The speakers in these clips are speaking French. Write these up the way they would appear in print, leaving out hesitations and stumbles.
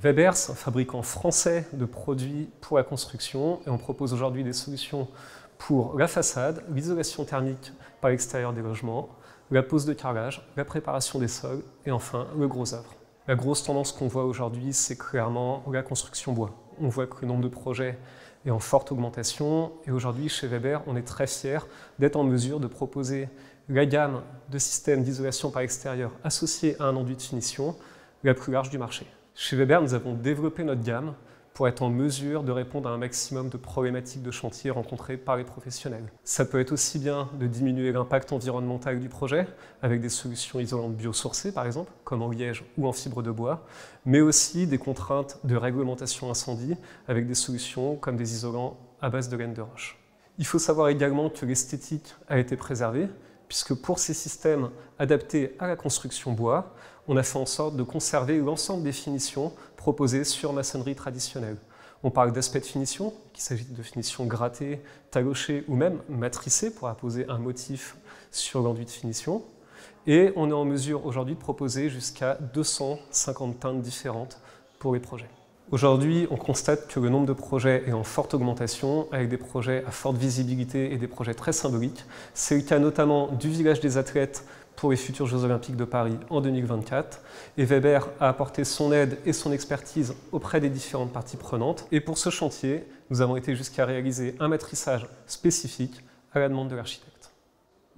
Weber, c'est un fabricant français de produits pour la construction et on propose aujourd'hui des solutions pour la façade, l'isolation thermique par l'extérieur des logements, la pose de carrelage, la préparation des sols et enfin le gros œuvre. La grosse tendance qu'on voit aujourd'hui, c'est clairement la construction bois. On voit que le nombre de projets est en forte augmentation et aujourd'hui chez Weber, on est très fiers d'être en mesure de proposer la gamme de systèmes d'isolation par extérieur associés à un enduit de finition la plus large du marché. Chez Weber, nous avons développé notre gamme pour être en mesure de répondre à un maximum de problématiques de chantier rencontrées par les professionnels. Ça peut être aussi bien de diminuer l'impact environnemental du projet, avec des solutions isolantes biosourcées par exemple, comme en liège ou en fibre de bois, mais aussi des contraintes de réglementation incendie, avec des solutions comme des isolants à base de laine de roche. Il faut savoir également que l'esthétique a été préservée, puisque pour ces systèmes adaptés à la construction bois, on a fait en sorte de conserver l'ensemble des finitions proposées sur maçonnerie traditionnelle. On parle d'aspect de finition, qu'il s'agit de finition grattée, talochée ou même matricée pour apposer un motif sur l'enduit de finition. Et on est en mesure aujourd'hui de proposer jusqu'à 250 teintes différentes pour les projets. Aujourd'hui, on constate que le nombre de projets est en forte augmentation, avec des projets à forte visibilité et des projets très symboliques. C'est le cas notamment du village des athlètes pour les futurs Jeux Olympiques de Paris en 2024. Et Weber a apporté son aide et son expertise auprès des différentes parties prenantes. Et pour ce chantier, nous avons été jusqu'à réaliser un matrissage spécifique à la demande de l'architecte.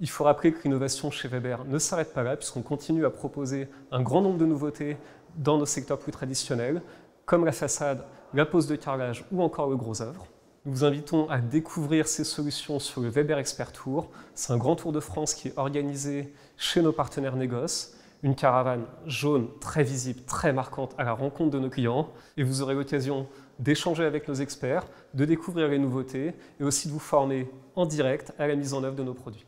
Il faut rappeler que l'innovation chez Weber ne s'arrête pas là, puisqu'on continue à proposer un grand nombre de nouveautés dans nos secteurs plus traditionnels, comme la façade, la pose de carrelage ou encore le gros œuvre. Nous vous invitons à découvrir ces solutions sur le Weber Expert Tour. C'est un grand tour de France qui est organisé chez nos partenaires négoce. Une caravane jaune très visible, très marquante à la rencontre de nos clients. Et vous aurez l'occasion d'échanger avec nos experts, de découvrir les nouveautés et aussi de vous former en direct à la mise en œuvre de nos produits.